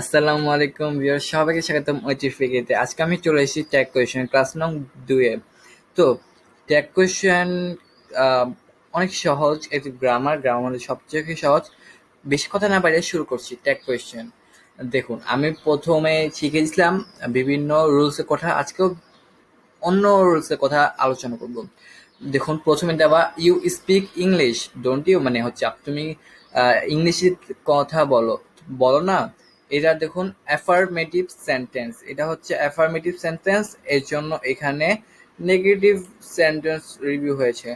আসসালামু আলাইকুম ভিউয়ার, সবাইকে স্বাগতম ওটিফিকেতে। আজকে আমি চলে এসেছি ট্যাগ কোয়েশ্চেন ক্লাস নং 2 এ। তো ট্যাগ কোয়েশ্চেন অনেক সহজ, একটি গ্রামার মধ্যে সবচেয়ে সহজ। বেশি কথা না বাইরে শুরু করছি ট্যাগ কোয়েশ্চেন। দেখুন, আমি প্রথমে শিখেছিলাম বিভিন্ন রুলসের কথা, আজকেও অন্য রুলসের কথা আলোচনা করব। দেখুন, প্রথমে দেওয়া you speak English don't you, মানে হচ্ছে তুমি ইংলিশে কথা বলো বলো না। এটা দেখুন অ্যাফার্মেটিভ সেন্টেন্স, এটা হচ্ছে অ্যাফার্মেটিভ সেন্টেন্স, এর জন্য এখানে নেগেটিভ সেন্টেন্স রিভিউ হয়েছে।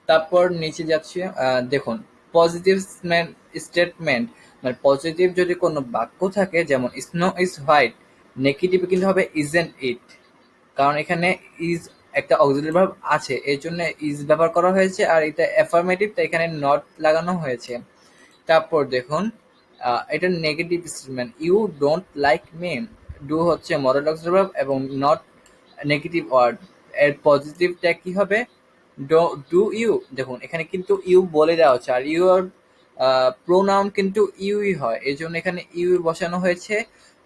তারপর নিচে যাচ্ছি, দেখুন পজিটিভ স্টেটমেন্ট, মানে পজিটিভ যদি কোনো বাক্য থাকে, যেমন স্নো ইজ হোয়াইট, নেগেটিভ কিন্তু হবে ইজেন্ট ইট, কারণ এখানে ইজ একটা অক্সিলারি ভার্ব আছে, এর জন্য ইজ ব্যবহার করা হয়েছে, আর এটা অ্যাফার্মেটিভ, তাই এখানে নট লাগানো হয়েছে। তারপর দেখুন, এটা negative statement, you don't like me, do হচ্ছে মডেল অক্সিলারি ভার্ব এবং নট নেগেটিভ ওয়ার্ড। এর পজিটিভটা কি হবে? ডু ইউ, দেখুন এখানে কিন্তু ইউ বলে দেওয়া হচ্ছে, আর ইউ এর প্রোনাউন কিন্তু ইউই হয়, এই জন্য এখানে ইউ বসানো হয়েছে।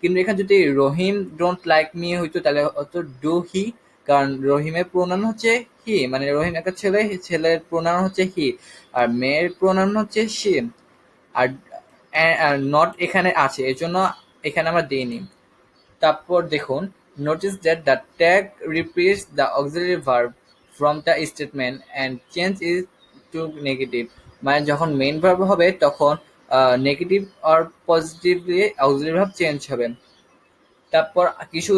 কিন্তু এখানে যদি রহিম ডোন্ট লাইক মি হইতো তাহলে হতো ডু হি, কারণ রহিমের প্রোনাউন হচ্ছে হি, মানে রহিম একটা ছেলে, ছেলের প্রোনাউন হচ্ছে হি, আর মেয়ের প্রোনাউন হচ্ছে সি। আর নট এখানে আছে, এর জন্য এখানে আমরা দিইনি। তারপর দেখুন, notice that the tag repeats the auxiliary verb from the statement and change is to negative, মানে যখন মেইন ভার্ব হবে তখন নেগেটিভ আর পজিটিভলি অক্সিলারি ভার্ব চেঞ্জ হবে। তারপর কিছু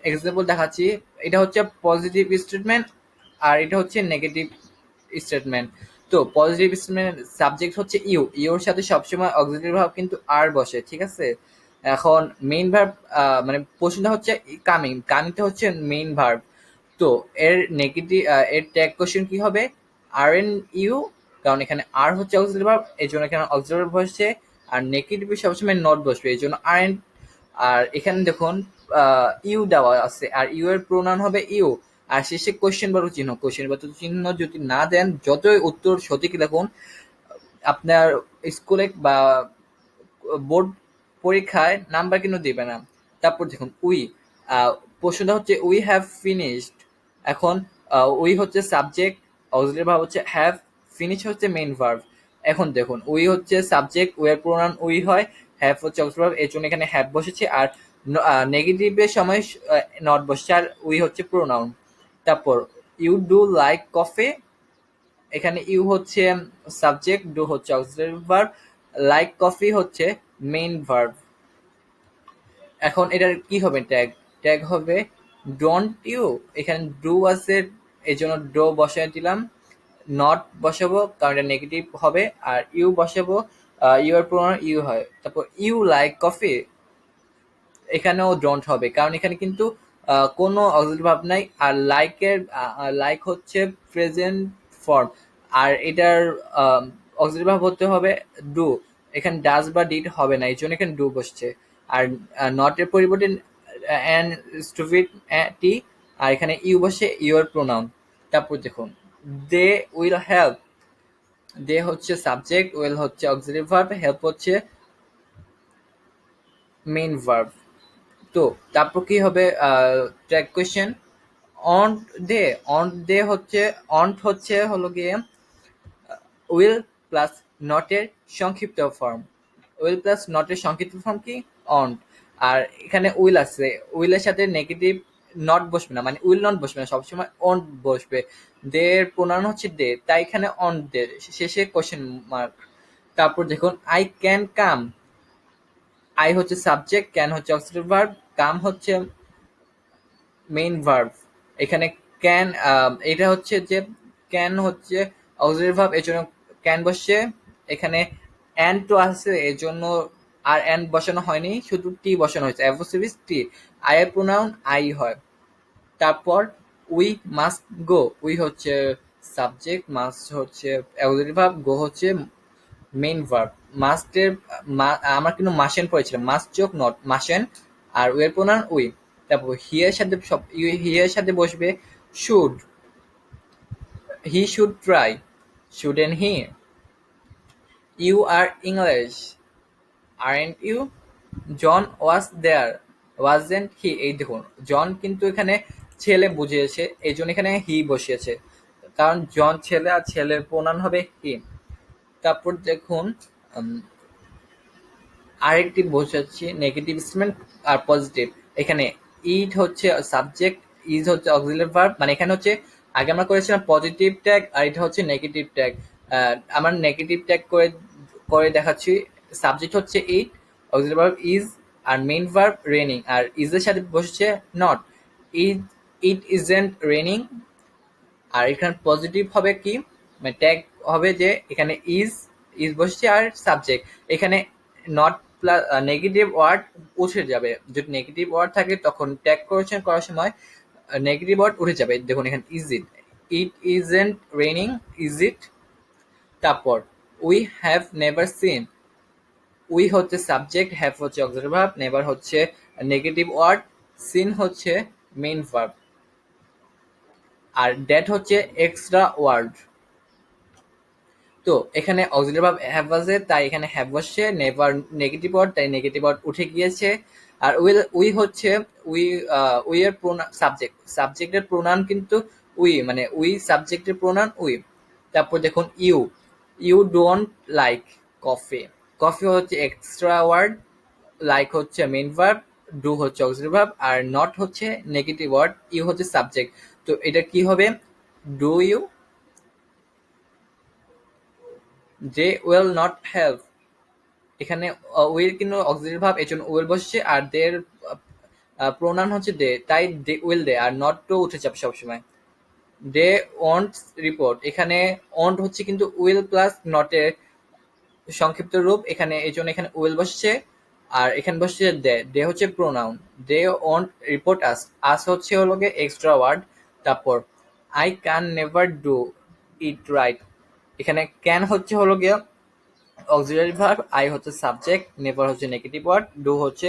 এক্সাম্পল দেখাচ্ছি। এটা হচ্ছে পজিটিভ স্টেটমেন্ট আর এটা হচ্ছে নেগেটিভ স্টেটমেন্ট। তো পজিটিভ স্টেটমেন্ট সাবজেক্ট হচ্ছে ইউ, ইউর সাথে সবসময় অক্সিলারি ভার্ব কিন্তু আর বসে, ঠিক আছে। এখন মেইন ভার্ব, মানে প্রশ্নটা হচ্ছে কামিং, কামিংটা হচ্ছে মেইন ভার্ব। তো এর নেগেটিভ, এর ট্যাগ কোশ্চেন কি হবে? আর এন ইউ, কারণ এখানে আর হচ্ছে অক্সিলারি ভার্ব, এই জন্য এখানে অক্সিলারি ভার্ব বসছে। আর নেগেটিভে সবসময় নট বসবে, এই জন্য আর এন। আর এখানে দেখুন ইউ দেওয়া আছে, আর ইউ এর প্রোনাউন হবে ইউ। আর শেষে কোশ্চেন বারো চিহ্ন, কোশ্চেন বারো চিহ্ন যদি না দেন, যতই উত্তর সঠিক লিখুন, আপনার স্কুলে বা বোর্ড পরীক্ষায় নাম্বার কিন্তু দিবে না। তারপর দেখুন উই, প্রশ্নটা হচ্ছে উই হ্যাভ ফিনিশড। এখন উই হচ্ছে সাবজেক্ট, অক্সিলারি ভার্ব হচ্ছে হ্যাভ, ফিনিশ হচ্ছে মেইন ভার্ব। এখন দেখুন উই হচ্ছে সাবজেক্ট, উই এর প্রোনাউন উই হয়, হ্যাভ হচ্ছে অক্সিলারি ভার্ব, এর জন্য এখানে হ্যাভ বসেছে, আর নেগেটিভের সময় নট বসছে, আর উই হচ্ছে প্রোনাউন। তারপর ইউ ডু লাইক কফি, এখানে ইউ হচ্ছে সাবজেক্ট, ডু হচ্ছে অক্সিলারি ভার্ব, লাইক কফি হচ্ছে মেইন ভার্ব। এখন এটার কি হবে ট্যাগ? ট্যাগ হবে ডোন্ট ইউ, এখানে ডু আছে এই জন্য ডো বসাই দিলাম। নট বসাবো কারণ এটা নেগেটিভ হবে, আর ইউ বসাবো, ইউ এর প্রোনাউন ইউ হয়। তারপর ইউ লাইক কফি, এখানেও ডোন্ট হবে, কারণ এখানে কিন্তু কোনো অক্সিলারি ভার্ব নাই, আর লাইকের লাইক হচ্ছে প্রেজেন্ট ফর্ম, আর এটার অক্সিলারি ভার্ব হতে হবে ডু, এখানে ডাজ বা ডিড হবে না, এই জন্য এখানে ডু বসছে। আর নটের পরিবর্তে অ্যান স্টুপিড টি, আর এখানে ইউ বসে ইউ এর প্রোনাউন। তারপর দেখুন দে উইল হেল্প, দে হচ্ছে সাবজেক্ট, উইল হচ্ছে অক্সিলারি ভার্ব, হেল্প হচ্ছে মেইন ভার্ব। তো তারপর কি হবে tag question? Won't they, won't they হচ্ছে, অন হচ্ছে হলো গিয়ে উইল প্লাস নটের সংক্ষিপ্ত ফর্ম, উইল প্লাস নটের সংক্ষিপ্ত ফর্ম কি? অন। আর এখানে উইল আছে, উইলের সাথে নেগেটিভ নট বসবে না, মানে উইল নট বসবে না, সবসময় অন বসবে। দে এর প্রোনাউন হচ্ছে দে, তাই এখানে অন দে, শেষে কোশ্চেন মার্ক। তারপর দেখুন আই ক্যান কাম, আই হচ্ছে সাবজেক্ট, ক্যান হচ্ছে অক্সিলারি ভার্ব, কাম হচ্ছে মেইন ভার্ব। এখানে ক্যান, এটা হচ্ছে যে ক্যান হচ্ছে অক্সিলারি ভার্ব, এর জন্য ক্যান বসছে। এখানে অ্যান তো আছে, এর জন্য আর অ্যান বসানো হয়নি, শুধু টি বসানো হয়েছে, অ্যাপোস্ট্রোফি টি। আই এর প্রোনাউন আই হয়। তারপর উই মাস্ট গো, উই হচ্ছে সাবজেক্ট, মাস্ট হচ্ছে অক্সিলারি ভার্ব, গো হচ্ছে মেইন ভার্ব। মাস্টের আমরা কিন্তু মাসেন পড়েছিলাম, মাস্ট চোখ নট মাসেন, আর ওয়ের প্রোনাউন উই। তারপর হি এর সাথে সব, হি এর সাথে বসবে should, he should try, shouldn't he? You are English, aren't you? John was there, wasn't he? এই দেখুন, জন কিন্তু এখানে ছেলে বুঝিয়েছে, এই জন্য এখানে হি বসিয়েছে, কারণ জন ছেলে আর ছেলের প্রোনাউন হবে হি। তারপর দেখুন, আরেকটি বোঝাচ্ছি নেগেটিভ স্টেটমেন্ট আর পজিটিভ। এখানে ইট হচ্ছে সাবজেক্ট, ইজ হচ্ছে অক্সিলারি ভার্ব, মানে এখানে হচ্ছে আগে আমরা করেছিলাম পজিটিভ ট্যাগ আর এটা হচ্ছে নেগেটিভ ট্যাগ। আমার নেগেটিভ ট্যাগ করে করে দেখাচ্ছি। সাবজেক্ট হচ্ছে ইট, অক্সিলারি ভার্ব ইজ, আর মেইন ভার্ব রেনিং, আর ইজ এর সাথে বসছে not. It it isn't raining. আর এখানে পজিটিভ হবে কি, মানে ট্যাগ হবে যে এখানে ইজ, ইজ বসছে আর সাবজেক্ট, এখানে নট প্লাস নেগেটিভ ওয়ার্ড উঠে যাবে। যদি নেগেটিভ ওয়ার্ড থাকে তখন ট্যাগ করেছেন করার সময় নেগেটিভ ওয়ার্ড উঠে যাবে। দেখুন এখানে is it, it isn't raining, is it? তারপর we have never seen, we হচ্ছে সাবজেক্ট, হ্যাভ হচ্ছে অক্সিলারি ভার্ব, নেভার হচ্ছে নেগেটিভ ওয়ার্ড, সিন হচ্ছে মেইন ভার্ব, আর দ্যাট হচ্ছে এক্সট্রা ওয়ার্ড। তো এখানে অক্সিলারি ভার্ব হ্যাভ আছে তাই এখানে হ্যাভ বসছে, নেভার নেগেটিভ ওয়ার্ড তাই নেগেটিভ ওয়ার্ড উঠে গিয়েছে। আর উইল, উই হচ্ছে উই, উই এর সাবজেক্ট, সাবজেক্টের প্রোনাউন কিন্তু উই, মানে উই সাবজেক্টের প্রোনাউন উই। তারপর দেখুন you, you don't like coffee, coffee হচ্ছে এক্সট্রা ওয়ার্ড, লাইক হচ্ছে মেইন ভার্ব, ডু হচ্ছে অক্সিলারি ভার্ব, আর নট হচ্ছে নেগেটিভ ওয়ার্ড, ইউ হচ্ছে সাবজেক্ট। তো এটা কি হবে, do you? They will not help, এখানে উইল কিন্তু অক্সিলারি ভার্ব এই জন্য উইল বসছে, আর দের প্রোনাউন হচ্ছে দে তাই they will they, are not তো উঠে যাবে সবসময়। দে ওন্ট রিপোর্ট, এখানে ওন্ট হচ্ছে কিন্তু উইল প্লাস নটের সংক্ষিপ্ত রূপ, এখানে এই জন্য এখানে উইল বসছে, আর এখানে বসছে দে, দে হচ্ছে প্রোনাউন। দে ওন্ট রিপোর্ট আস, আস হচ্ছে হলো গিয়ে এক্সট্রা ওয়ার্ড। তারপর I can never do it right, এখানে ক্যান হচ্ছে হলো গিয়ে অক্সিলারি ভার্ব, আই হচ্ছে সাবজেক্ট, নেভার হচ্ছে নেগেটিভ ওয়ার্ড, ডু হচ্ছে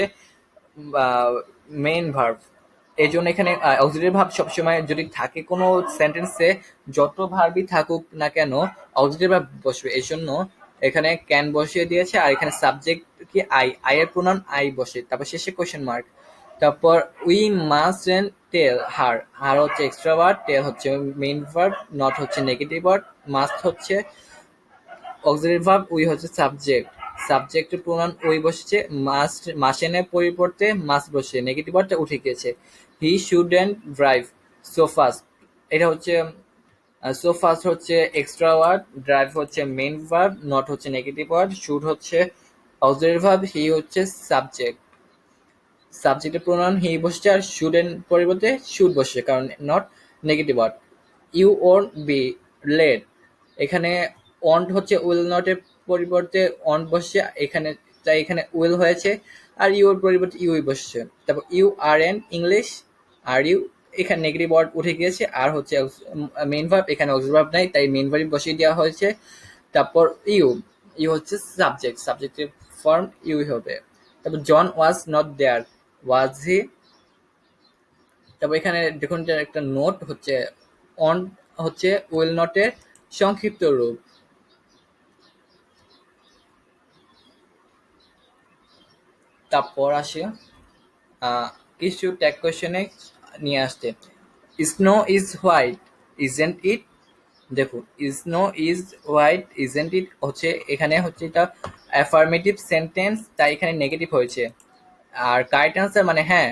মেইন ভার্ব। এই জন্য এখানে অক্সিলারি ভার্ব সবসময় যদি থাকে কোনো সেন্টেন্সে, যত ভার্বই থাকুক না কেন অক্সিলারি ভার্ব বসবে, এই জন্য এখানে ক্যান বসিয়ে দিয়েছে, আর এখানে সাবজেক্ট কি আই, আই এর প্রোনাউন আই বসে, তারপর শেষে কোয়েশ্চেন মার্ক। তারপর উই মাস্টন্ট টেল হার, হার হচ্ছে এক্সট্রা ওয়ার্ড, টেল হচ্ছে মেইন ভার্ব, নট হচ্ছে নেগেটিভ ওয়ার্ড, মাস্ট হচ্ছে অক্সিলারি ভার্ব, উই হচ্ছে সাবজেক্ট, সাবজেক্টের প্রোনাউন উই বসেছে, মাস্ট মাসেনের পরিবর্তে মাস্ট বসে, নেগেটিভ ওয়ার্ডটা উঠে গিয়েছে। হি শুডন্ট ড্রাইভ সো ফাস্ট, এটা হচ্ছে সো ফাস্ট হচ্ছে এক্সট্রা ওয়ার্ড, ড্রাইভ হচ্ছে মেইন ভার্ব, নট হচ্ছে নেগেটিভ ওয়ার্ড, শুড হচ্ছে অক্সিলারি ভার্ব, হি হচ্ছে সাবজেক্ট, সাবজেক্টের প্রোনাউন হি বসছে, আর শুডেন্ট পরিবর্তে শুড বসছে কারণ not negative word. You won't be late, এখানে ওন্ট হচ্ছে উইল নটের পরিবর্তে ওন্ট বসছে, এখানে তাই এখানে উইল হয়েছে, আর ইউর পরিবর্তে ইউই বসছে। তারপর you are an English, are you, এখানে নেগেটিভ ওয়ার্ড উঠে গিয়েছে, আর হচ্ছে মেইন ভার্ব, এখানে অক্সিলারি ভার্ব নাই তাই মেইন ভার্ব বসিয়ে দেওয়া হয়েছে। তারপর ইউ, ইউ হচ্ছে সাবজেক্ট, সাবজেক্টের ফর্ম ইউই হবে। তারপর জন ওয়াজ নট দেয়ার, ওয়াজ হি? তারপর এখানে দেখুন যে একটা নোট হচ্ছে অন হচ্ছে উইল নটের সংক্ষিপ্ত রূপ। তারপর আসে কিছু ট্যাগ কোয়েশ্চেনে নিয়ে আসছে। Snow is white isn't it, দেখুন snow is white isn't it হচ্ছে এখানে হচ্ছে এটা অ্যাফার্মেটিভ সেন্টেন্স তাই এখানে নেগেটিভ হয়েছে। আর কারেক্ট অ্যান্সার মানে হ্যাঁ,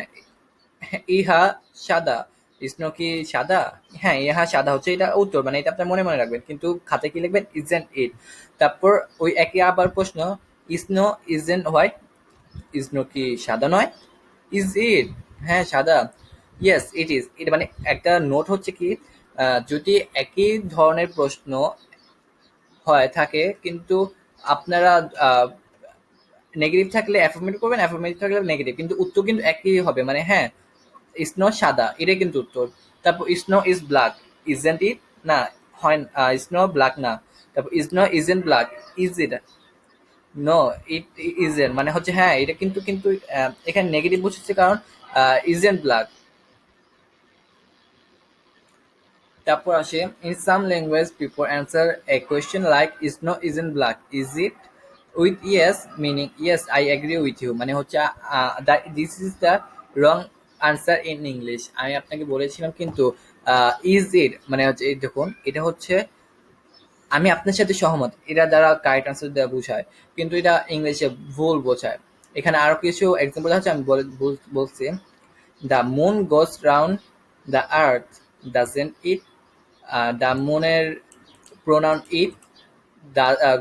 ইহা সাদা, স্নো কি সাদা? হ্যাঁ ইহা সাদা হচ্ছে এটা উত্তর, মানে এটা আপনার মনে মনে রাখবেন, কিন্তু খাতায় কি লিখবেন, ইজেন্ট ইট। তারপর ওই একই আবার প্রশ্ন, স্নো ইজেন্ট হোয়াইট, স্নো কি সাদা নয়? ইজ ইট, হ্যাঁ সাদা, ইয়েস ইট ইজ। এটা মানে একটা নোট হচ্ছে কি, যদি একই ধরনের প্রশ্ন হয় থাকে কিন্তু আপনারা নেগেটিভ থাকলে অ্যাফার্মেটিভ করবেন, অ্যাফার্মেটিভ থাকলে নেগেটিভ, কিন্তু উত্তর কিন্তু একই হবে, মানে হ্যাঁ স্নো সাদা এটাই কিন্তু উত্তর। তারপর snow is black isn't it, না হয় স্নো ব্ল্যাক না। তারপর snow isn't black, is it? No it isn't, মানে হচ্ছে হ্যাঁ এটা কিন্তু কিন্তু এখানে নেগেটিভ বুঝছে কারণ ইজেন্ট ব্ল্যাক। তারপর আসে in some language people answer a question like snow isn't black, is it? With yes meaning yes I agree with you, মানে হচ্ছে this is the wrong answer in English. আমি আপনাকে বলেছিলাম কিন্তু ইজ ইট মানে হচ্ছে এই দেখুন এটা হচ্ছে আমি আপনার সাথে সহমত, এটা দ্বারা কারেক্ট আনসার দেওয়া বোঝায়, কিন্তু এটা ইংলিশে ভুল বোঝায়। এখানে আরো কিছু এক্সাম্পল আছে, আমি বলছি। The moon goes round the earth doesn't it. The মুনের প্রোনাউন ইট।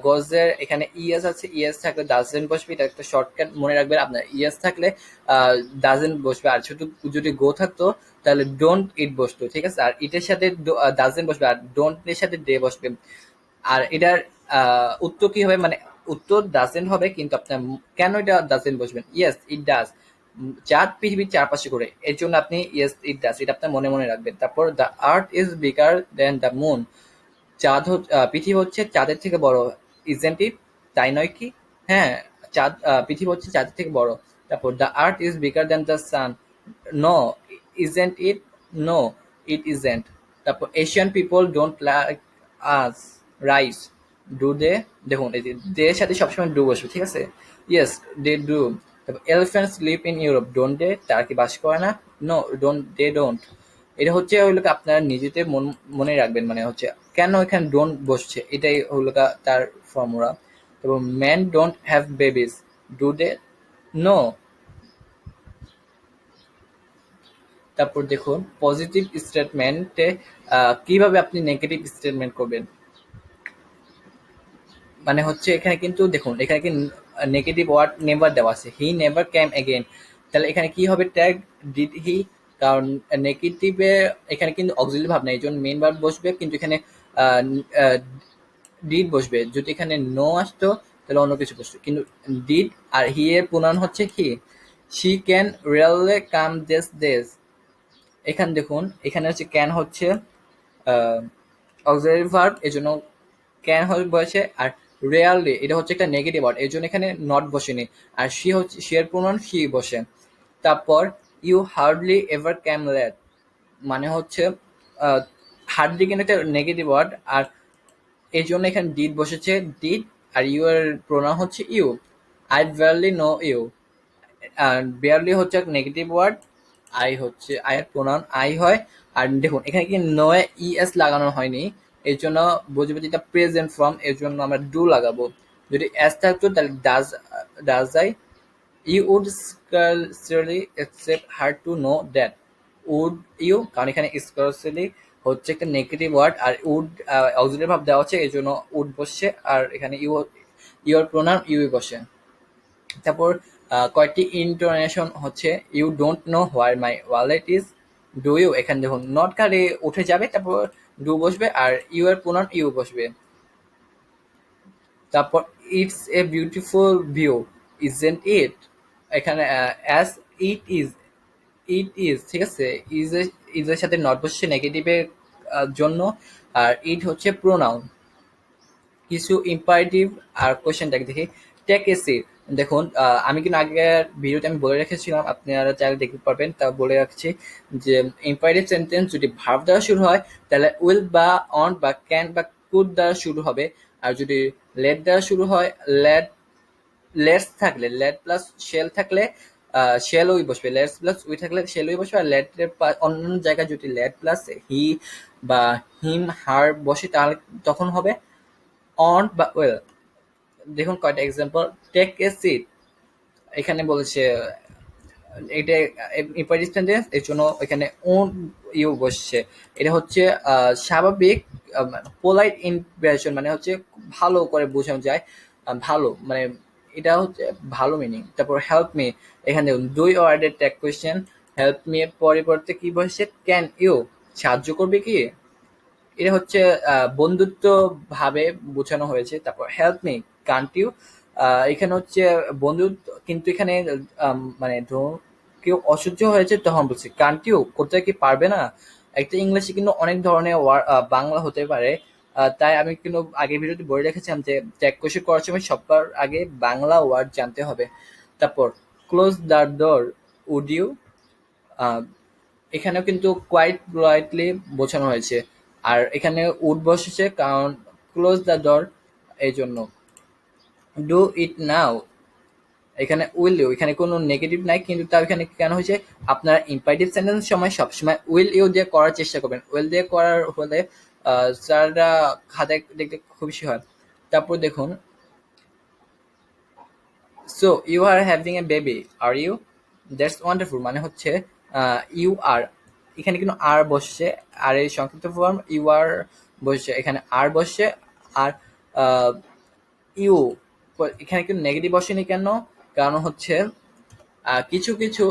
গজের এখানে ইএস আছে, ইএস থাকলে ডাজেন্ট বসবে, এটা একটা শর্টকাট মনে রাখবেন আপনার। ইএস থাকলে ডাজেন্ট বসবে, আর শুধু যদি গো থাকতো তাহলে ডোন্ট ইট বসতো, ঠিক আছে। আর ইটের সাথে ডাজেন্ট বসবে, আর ডোন্ট এর সাথে ডে বসবে। আর এটার উত্তর কি হবে, মানে উত্তর ডাজেন্ট হবে, কিন্তু আপনার কেন এটা ডাজেন্ট বসবেন? Yes it does. চাঁদ পৃথিবীর চারপাশে ঘোরে, এর জন্য আপনি ইয়েস ইট ডাজ এটা আপনার মনে মনে রাখবেন। তারপর the earth is bigger then the moon. পৃথিবী হচ্ছে চাঁদের থেকে বড়, ইজেন্ট ইট? তাই নয় কি? হ্যাঁ, পৃথিবী হচ্ছে চাঁদের থেকে বড়। তারপর the earth is bigger than the sun. No, isn't it? No, it isn't. তারপর Asian people don't like us rice, do they? দেখুন এই যে দে এর সাথে সবসময় ডু বসবে, ঠিক আছে। Yes they do. তারপর elephants live in Europe, don't they? তারা কি বাস করে না? No, don't they don't. এটা হচ্ছে হলো কি আপনারা নিজেদের মনে রাখবেন, মানে হচ্ছে কেন এখানে ডোন্ট বসছে, এটাই হলো তার ফর্মুলা। এবং man don't have babies, do they? No. তারপর দেখুন পজিটিভ স্টেটমেন্টে কিভাবে আপনি নেগেটিভ স্টেটমেন্ট করবেন। মানে হচ্ছে এখানে কিন্তু দেখুন এখানে কি নেগেটিভ ওয়ার্ড নেভার দেওয়া আছে, হি নেভার ক্যাম এগেইন। তাহলে এখানে কি হবে? Tag did he. কারণ নেগেটিভে এখানে কিন্তু অক্সিলারি ভাব নেই, এই জন্য মেইন ভার্ব বসবে, কিন্তু এখানে ডিড বসবে। যদি এখানে নো আসতো তাহলে অন্য কিছু বসতো, কিন্তু ডিড। আর হি এর প্রনাউন হচ্ছে he. She can rarely come these days. এখানে দেখুন এখানে হচ্ছে ক্যান হচ্ছে অক্সিলারি ভার্ব, এই জন্য ক্যান হবে বসে। আর রেয়ারলি এটা হচ্ছে একটা নেগেটিভ ওয়ার্ড, এই জন্য এখানে নট বসেনি। আর শি হচ্ছে শি এর প্রনাউন শি বসে। তারপর you hardly ever came late, মানে হচ্ছে হার্ডলি কিন্তু একটা নেগেটিভ ওয়ার্ড, আর এই জন্য এখানে ডিড বসেছে, ডিড। আর ইউ এর প্রোনাউন হচ্ছে you. I barely know you, আর বেয়ারলি হচ্ছে নেগেটিভ ওয়ার্ড, আই হচ্ছে আই এর প্রোনাউন আই হয়। আর দেখুন এখানে কি নো এ ইএস লাগানো হয়নি, এর জন্য বুঝবে যেটা প্রেজেন্ট ফর্ম, এর জন্য আমরা ডু লাগাবো। যদি এস থাকতো তাহলে does, does I. You would scarcely expect her to know that, would you? কারণ এখানে স্কারসলি হচ্ছে একটা নেগেটিভ ওয়ার্ড, আর উড অক্সিলারি ভাব দেওয়া হচ্ছে, এই জন্য উড বসছে, আর এখানে ইউর প্রোনাউন ইউ বসে। তারপর কয়েকটি ইন্টোনেশন হচ্ছে you don't know where my wallet is, do you? এখানে দেখুন নট কারে উঠে যাবে, তারপর ডু বসবে, আর ইউ এর প্রোনাউন ইউ বসবে। তারপর it's a beautiful view, isn't it? এখানে as it is, it is, ঠিক আছে। ইজ এর সাথে নট বসছে নেগেটিভের জন্য, আর ইট হচ্ছে প্রোনাউন। কিছু ইম্পারেটিভ আর কোশ্চেনটাকে দেখি। টেক এ সিট, দেখুন আমি কিন্তু আগের ভিডিওতে আমি বলে রেখেছিলাম, আপনারা চাইলে দেখতে পারবেন, তা বলে রাখছি যে ইম্পারেটিভ সেন্টেন্স যদি ভার্ব দ্বারা শুরু হয় তাহলে উইল বা অন বা ক্যান বা কুড দ্বারা শুরু হবে। আর যদি লেট দ্বারা শুরু হয়, লেট, লেটস থাকলে লেট প্লাস শেল থাকলে শেল ওই বসবে, লেটস প্লাস উই থাকলে শেল ওই বসবে। আর লেট অন্যান্য জায়গায় যদি লেট প্লাস হি বা হিম হার বসে তাহলে তখন হবে অন বা ওয়েল। দেখুন কয়টা এক্সাম্পল। টেক এ সিট, এখানে বলেছে এটা ইম্পারেটিভ সেন্টেন্স, এর জন্য এখানে ওন ইউ বসছে। এটা হচ্ছে স্বাভাবিক পোলাইট ইমপ্রেশন, মানে হচ্ছে ভালো করে বোঝানো যায়, ভালো মানে এটা হচ্ছে ভালো মিনিং। তারপর হেল্প মি, এখানে দুই ওয়ার্ডের ট্যাগ কোয়েশ্চেন। হেল্প মি এর পরিবর্তে কি বসছে? Can you? সাহায্য করবে কি? এটা হচ্ছে বন্ধুত্ব ভাবে বোঝানো হয়েছে। তারপর হেল্প মি কান্ট ইউ, এখানে হচ্ছে বন্ধুত্ব, কিন্তু এখানে মানে ধরুন কেউ অসহ্য হয়েছে তখন বলছে কান্ট ইউ, করতে কি পারবে না? একটা ইংলিশে কিন্তু অনেক ধরনের বাংলা হতে পারে, তাই আমি কিন্তু আগের ভিডিওতে বলে রেখেছিলাম যে ট্যাগ কোয়েশ্চেন করার সময় সবার আগে বাংলা ওয়ার্ড জানতে হবে। তারপর close the door, would you? এখানেও কিন্তু কোয়াইট পোলাইটলি বোঝানো হয়েছে। আর এখানে উড বসেছে কারণ ক্লোজ দ্য ডোর, এই জন্য। ডু ইট নাও, এখানে উইল ইউ, এখানে কোনো নেগেটিভ নাই, কিন্তু তাও এখানে কেন হয়েছে, আপনারা ইম্পারেটিভ সেন্টেন্স সময় সবসময় উইল ইউ দিয়ে করার চেষ্টা করবেন। উইল দিয়ে করার হলে স্যাররা খাতায় দেখতে খুশি হয়। তারপর দেখুন, so you are having a baby, are you, that's wonderful মানে হচ্ছে ইউ আর, এখানে কিন্তু আর বসছে, আর এই সংক্ষিপ্ত ফর্ম ইউ আর বসছে, এখানে আর বসছে, আর ইউ, এখানে কিন্তু নেগেটিভ বসেনি কেন, কারণ হচ্ছে কিছু কিছু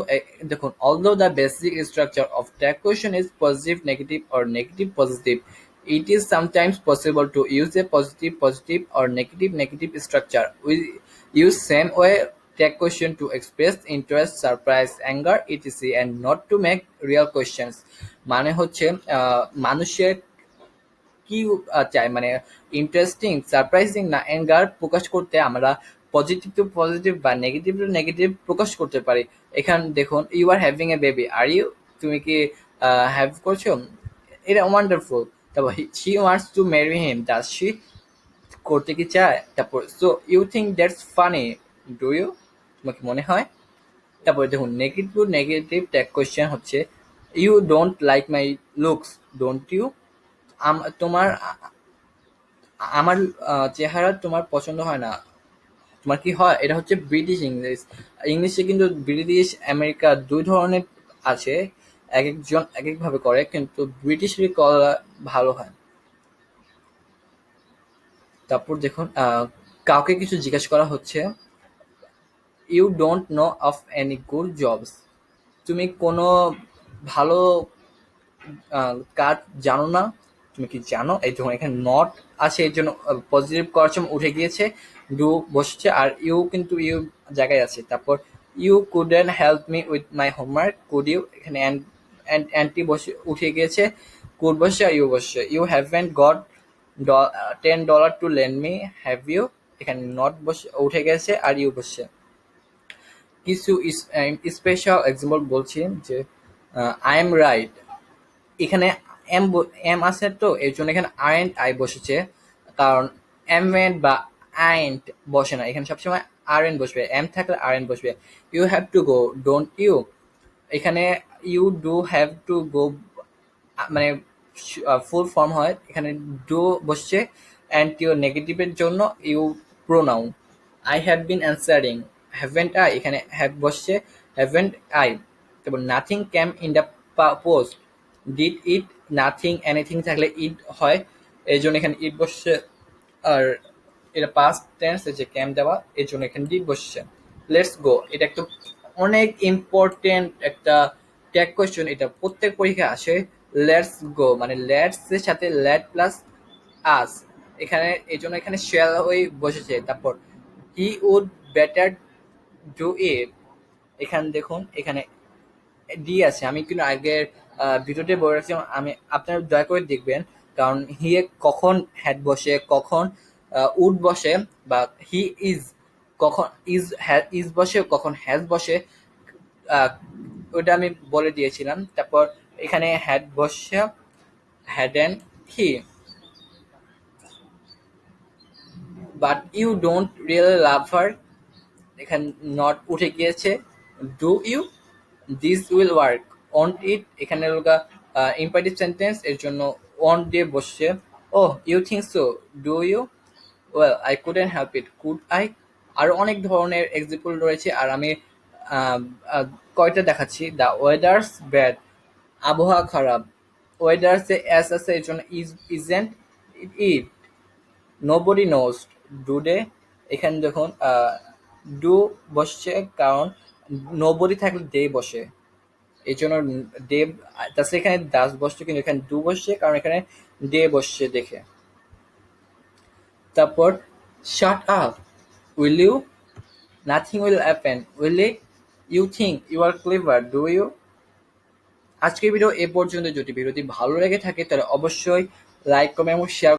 দেখুন, although the basic structure of tag question is positive negative or negative positive, it is sometimes possible to use a positive positive or negative negative structure. We use same way tag question to express interest, surprise, anger, etc, and not to make real questions. মানে হচ্ছে মানুষের কি চাই, মানে interesting, surprising না anger প্রকাশ করতে আমরা পজিটিভ টু পজিটিভ বা নেগেটিভ টু নেগেটিভ প্রকাশ করতে পারি। এখানে দেখুন, you are having a baby, are you, তুমি কি হ্যাভ করছো, এটা ওয়ান্ডারফুল। তারপর she wants to marry him, does she, করতে কি চায়। তারপর so you think that's funny, do you, তোমার কি মনে হয়। তারপরে দেখুন, negative to negative tag question হচ্ছে, you don't like my looks, don't you, তোমার আমার চেহারা তোমার পছন্দ হয় না, তোমার কি হয়। এটা হচ্ছে ব্রিটিশ ইংলিশ। ইংলিশে কিন্তু ব্রিটিশ আমেরিকা দুই ধরনের আছে, এক একজন এক একভাবে করে, কিন্তু ব্রিটিশেরই করা ভালো হয়। তারপর দেখুন, কাউকে কিছু জিজ্ঞেস করা হচ্ছে, you don't know of any good jobs, তুমি কোনো ভালো কাজ জানো না, তুমি কি জানো। এই যখন এখানে নট আছে এর জন্য পজিটিভ করার সময় উঠে গিয়েছে, ডু বসছে, আর ইউ কিন্তু ইউ জায়গায় আছে। তারপর you couldn't help me with my homework, could you, এখানে অ্যান্টি বসে উঠে গিয়েছে, কুড বসছে আর ইউ বসছে। You haven't got $10 to lend me, have you, এখানে নট বসে উঠে গেছে আর ইউ বসছে। কিছু স্পেশাল এক্সাম্পল বলছি যে, আই এম রাইট, এখানে এম এম আছে তো এর জন্য এখানে আইন্ট আই বসেছে, কারণ এম এন্ড বা আইন্ট বসে না, এখানে সবসময় আর এন বসবে, এম থাকলে আর এন বসবে। You have to go, don't you, এখানে you do have to go মানে ফুল ফর্ম হয়, এখানে ডু বসছে, অ্যান্ড ইউ নেগেটিভের জন্য you pronoun. I have been answering, haven't I, এখানে হ্যাভ বসছে, হ্যাভেন্ট আই। তারপর nothing came in the post, did it, nothing anything থাকলে ইট হয়, এই জন্য এখানে ইট বসছে, আর এটা পাস্ট টেন্স যে ক্যাম দেওয়া, এর জন্য এখানে ডিড বসছে। লেটস গো, এটা একটা অনেক ইম্পর্টেন্ট একটা ট্যাগ কোয়েশ্চেন, এটা প্রত্যেক পরীক্ষায় আসে। লেটস গো মানে লেটস এর সাথে লেট প্লাস আস, এখানে এই জন্য এখানে শেল হয়ে বসেছে। তারপর he would better do it, এখানে দেখুন এখানে ডি আছে, আমি কিন্তু আগের ভিডিওতে বলে রাখছিলাম, আমি আপনারা দয়া করে দেখবেন, কারণ হি এ কখন হ্যাড বসে, কখন উড বসে, বা হি ইজ কখন ইজ বসে, কখন হ্যাজ বসে, আহ, ওটা আমি বলে দিয়েছিলাম। তারপর এখানে হ্যাড বসে, had and he, but you don't really love her, এখানে নট উঠে গিয়েছে, do you, this will work, won't it, এখানে ইম্পারেটিভ সেন্টেন্স এর জন্য ওন্ট দিয়ে বসছে। Oh you think so, do you, well I couldn't help it, could I. আরো অনেক ধরনের এক্সাম্পল রয়েছে, আর আমি আহ, আহ, কয়টা দেখাচ্ছি। দ্য ওয়েদার্স ব্যাড, আবহাওয়া খারাপ, ওয়েদার্সে এস আছে এর জন্য isn't it, nobody nose, do day, এখানে দেখুন ডু বসছে, কারণ নোবডি থাকলে ডে বসে, এই জন্য ডে, তাছাড়া এখানে দাস বসছে, কিন্তু এখানে ডু বসছে কারণ এখানে ডে বসছে দেখে। তারপর shut up, will you, nothing will happen, will it, you think you are clever, do you. আজকের ভিডিও এ পর্যন্ত। যদি ভিডিওটি ভালো লেগে থাকে তাহলে অবশ্যই লাইক কমেন্ট এবং শেয়ার